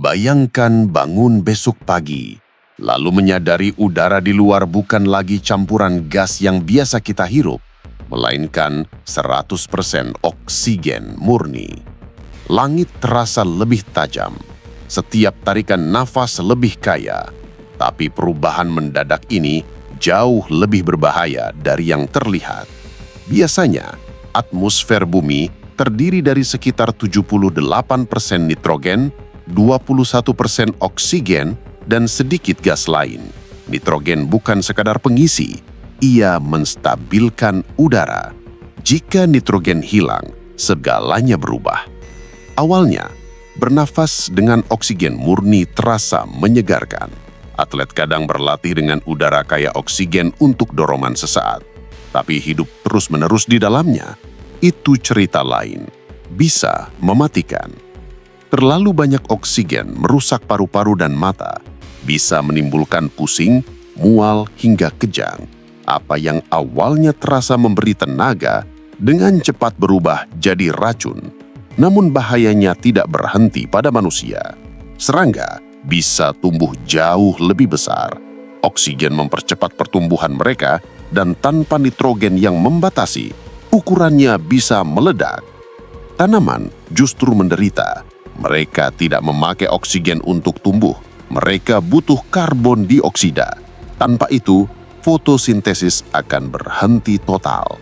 Bayangkan bangun besok pagi, lalu menyadari udara di luar bukan lagi campuran gas yang biasa kita hirup, melainkan 100% oksigen murni. Langit terasa lebih tajam, setiap tarikan nafas lebih kaya, tapi perubahan mendadak ini jauh lebih berbahaya dari yang terlihat. Biasanya, atmosfer bumi terdiri dari sekitar 78% nitrogen, 21% oksigen, dan sedikit gas lain. Nitrogen bukan sekadar pengisi, ia menstabilkan udara. Jika nitrogen hilang, segalanya berubah. Awalnya, bernafas dengan oksigen murni terasa menyegarkan. Atlet kadang berlatih dengan udara kaya oksigen untuk dorongan sesaat. Tapi hidup terus-menerus di dalamnya, itu cerita lain. Bisa mematikan. Terlalu banyak oksigen merusak paru-paru dan mata, bisa menimbulkan pusing, mual, hingga kejang. Apa yang awalnya terasa memberi tenaga, dengan cepat berubah jadi racun. Namun bahayanya tidak berhenti pada manusia. Serangga bisa tumbuh jauh lebih besar. Oksigen mempercepat pertumbuhan mereka, dan tanpa nitrogen yang membatasi, ukurannya bisa meledak. Tanaman justru menderita. Mereka tidak memakai oksigen untuk tumbuh. Mereka butuh karbon dioksida. Tanpa itu, fotosintesis akan berhenti total.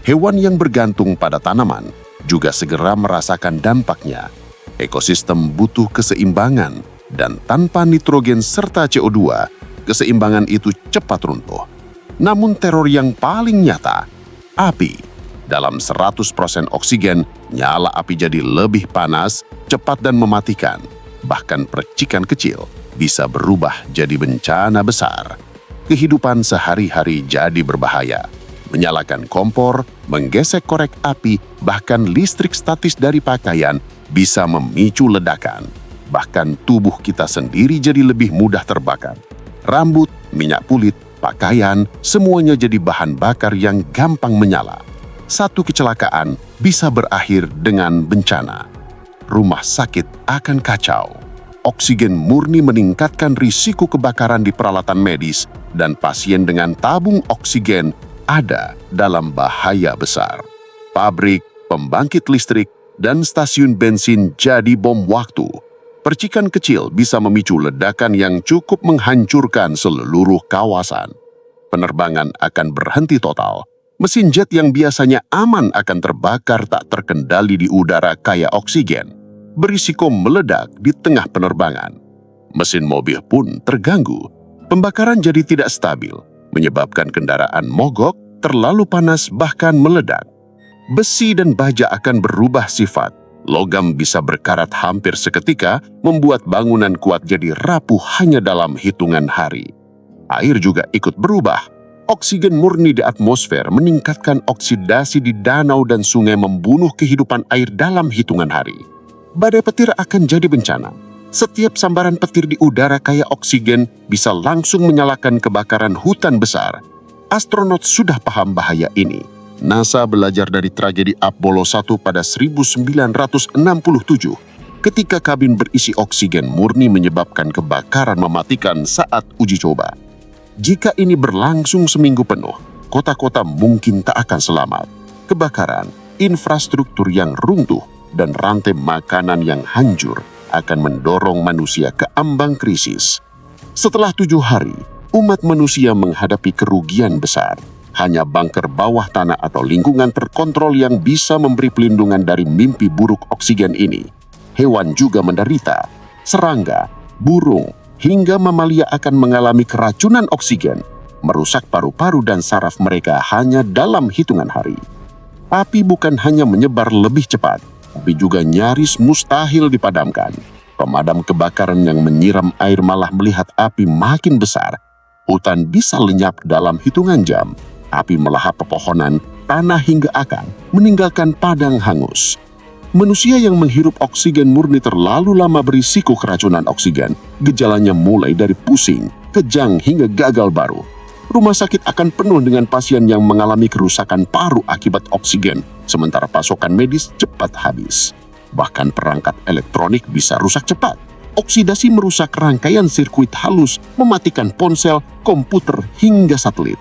Hewan yang bergantung pada tanaman juga segera merasakan dampaknya. Ekosistem butuh keseimbangan, dan tanpa nitrogen serta CO2, keseimbangan itu cepat runtuh. Namun teror yang paling nyata, api. Dalam 100% oksigen, nyala api jadi lebih panas, cepat dan mematikan. Bahkan percikan kecil bisa berubah jadi bencana besar. Kehidupan sehari-hari jadi berbahaya. Menyalakan kompor, menggesek korek api, bahkan listrik statis dari pakaian bisa memicu ledakan. Bahkan tubuh kita sendiri jadi lebih mudah terbakar. Rambut, minyak kulit, pakaian, semuanya jadi bahan bakar yang gampang menyala. Satu kecelakaan bisa berakhir dengan bencana. Rumah sakit akan kacau. Oksigen murni meningkatkan risiko kebakaran di peralatan medis, dan pasien dengan tabung oksigen ada dalam bahaya besar. Pabrik, pembangkit listrik, dan stasiun bensin jadi bom waktu. Percikan kecil bisa memicu ledakan yang cukup menghancurkan seluruh kawasan. Penerbangan akan berhenti total. Mesin jet yang biasanya aman akan terbakar tak terkendali di udara kaya oksigen, berisiko meledak di tengah penerbangan. Mesin mobil pun terganggu. Pembakaran jadi tidak stabil, menyebabkan kendaraan mogok, terlalu panas, bahkan meledak. Besi dan baja akan berubah sifat. Logam bisa berkarat hampir seketika, membuat bangunan kuat jadi rapuh hanya dalam hitungan hari. Air juga ikut berubah. Oksigen murni di atmosfer meningkatkan oksidasi di danau dan sungai, membunuh kehidupan air dalam hitungan hari. Badai petir akan jadi bencana. Setiap sambaran petir di udara kaya oksigen bisa langsung menyalakan kebakaran hutan besar. Astronot sudah paham bahaya ini. NASA belajar dari tragedi Apollo 1 pada 1967, ketika kabin berisi oksigen murni menyebabkan kebakaran mematikan saat uji coba. Jika ini berlangsung seminggu penuh, kota-kota mungkin tak akan selamat. Kebakaran, infrastruktur yang runtuh, dan rantai makanan yang hancur akan mendorong manusia ke ambang krisis. Setelah 7 hari, umat manusia menghadapi kerugian besar. Hanya bunker bawah tanah atau lingkungan terkontrol yang bisa memberi pelindungan dari mimpi buruk oksigen ini. Hewan juga menderita. Serangga, burung, hingga mamalia akan mengalami keracunan oksigen, merusak paru-paru dan saraf mereka hanya dalam hitungan hari. Api bukan hanya menyebar lebih cepat, tapi juga nyaris mustahil dipadamkan. Pemadam kebakaran yang menyiram air malah melihat api makin besar. Hutan bisa lenyap dalam hitungan jam. Api melahap pepohonan, tanah hingga akar, meninggalkan padang hangus. Manusia yang menghirup oksigen murni terlalu lama berisiko keracunan oksigen. Gejalanya mulai dari pusing, kejang hingga gagal baru. Rumah sakit akan penuh dengan pasien yang mengalami kerusakan paru akibat oksigen, sementara pasokan medis cepat habis. Bahkan perangkat elektronik bisa rusak cepat. Oksidasi merusak rangkaian sirkuit halus, mematikan ponsel, komputer, hingga satelit.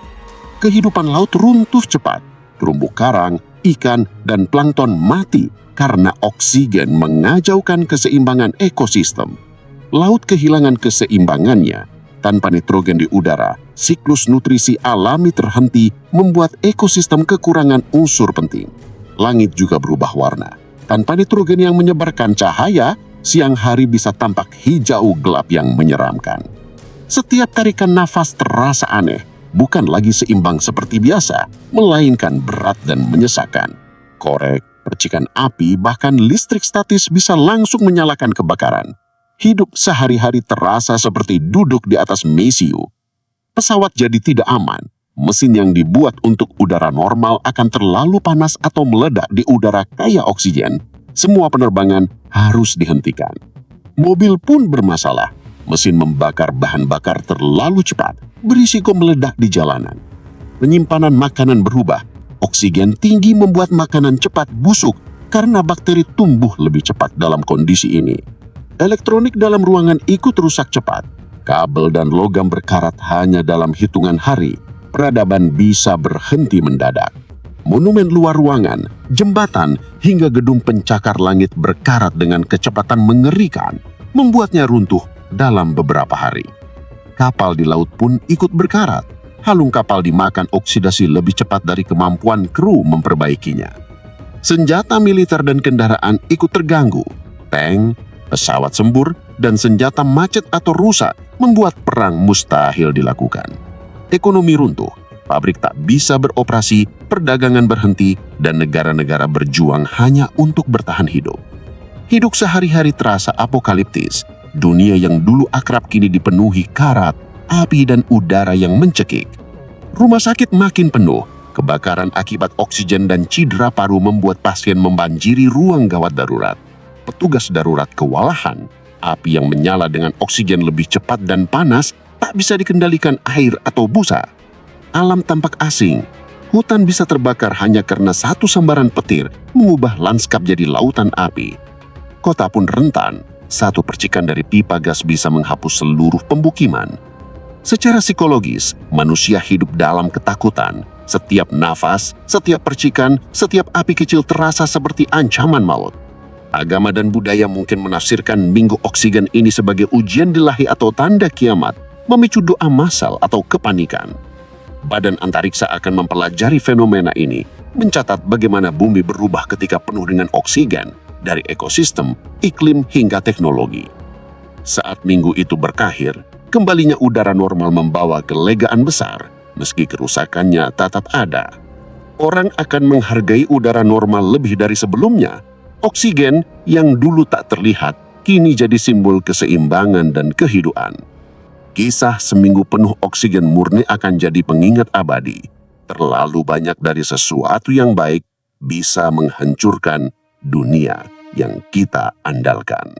Kehidupan laut runtuh cepat. Terumbu karang, ikan, dan plankton mati karena oksigen mengacaukan keseimbangan ekosistem. Laut kehilangan keseimbangannya. Tanpa nitrogen di udara, siklus nutrisi alami terhenti, membuat ekosistem kekurangan unsur penting. Langit juga berubah warna. Tanpa nitrogen yang menyebarkan cahaya, siang hari bisa tampak hijau gelap yang menyeramkan. Setiap tarikan nafas terasa aneh, bukan lagi seimbang seperti biasa, melainkan berat dan menyesakan. Korek, percikan api, bahkan listrik statis bisa langsung menyalakan kebakaran. Hidup sehari-hari terasa seperti duduk di atas mesiu. Pesawat jadi tidak aman. Mesin yang dibuat untuk udara normal akan terlalu panas atau meledak di udara kaya oksigen. Semua penerbangan harus dihentikan. Mobil pun bermasalah. Mesin membakar bahan bakar terlalu cepat, berisiko meledak di jalanan. Penyimpanan makanan berubah. Oksigen tinggi membuat makanan cepat busuk karena bakteri tumbuh lebih cepat dalam kondisi ini. Elektronik dalam ruangan ikut rusak cepat. Kabel dan logam berkarat hanya dalam hitungan hari. Peradaban bisa berhenti mendadak. Monumen luar ruangan, jembatan, hingga gedung pencakar langit berkarat dengan kecepatan mengerikan, membuatnya runtuh dalam beberapa hari. Kapal di laut pun ikut berkarat. Halung kapal dimakan oksidasi lebih cepat dari kemampuan kru memperbaikinya. Senjata militer dan kendaraan ikut terganggu. Tank, pesawat sembur, dan senjata macet atau rusak membuat perang mustahil dilakukan. Ekonomi runtuh, pabrik tak bisa beroperasi, perdagangan berhenti, dan negara-negara berjuang hanya untuk bertahan hidup. Hidup sehari-hari terasa apokaliptis. Dunia yang dulu akrab kini dipenuhi karat, api, dan udara yang mencekik. Rumah sakit makin penuh. Kebakaran akibat oksigen dan cedera paru membuat pasien membanjiri ruang gawat darurat. Petugas darurat kewalahan, api yang menyala dengan oksigen lebih cepat dan panas tak bisa dikendalikan air atau busa. Alam tampak asing. Hutan bisa terbakar hanya karena satu sambaran petir mengubah lanskap jadi lautan api. Kota pun rentan. Satu percikan dari pipa gas bisa menghapus seluruh pemukiman. Secara psikologis, manusia hidup dalam ketakutan. Setiap nafas, setiap percikan, setiap api kecil terasa seperti ancaman maut. Agama dan budaya mungkin menafsirkan minggu oksigen ini sebagai ujian ilahi atau tanda kiamat, memicu doa massal atau kepanikan. Badan antariksa akan mempelajari fenomena ini, mencatat bagaimana bumi berubah ketika penuh dengan oksigen, dari ekosistem, iklim, hingga teknologi. Saat minggu itu berakhir, kembalinya udara normal membawa kelegaan besar, meski kerusakannya tetap ada. Orang akan menghargai udara normal lebih dari sebelumnya. Oksigen yang dulu tak terlihat, kini jadi simbol keseimbangan dan kehidupan. Kisah seminggu penuh oksigen murni akan jadi pengingat abadi. Terlalu banyak dari sesuatu yang baik bisa menghancurkan dunia yang kita andalkan.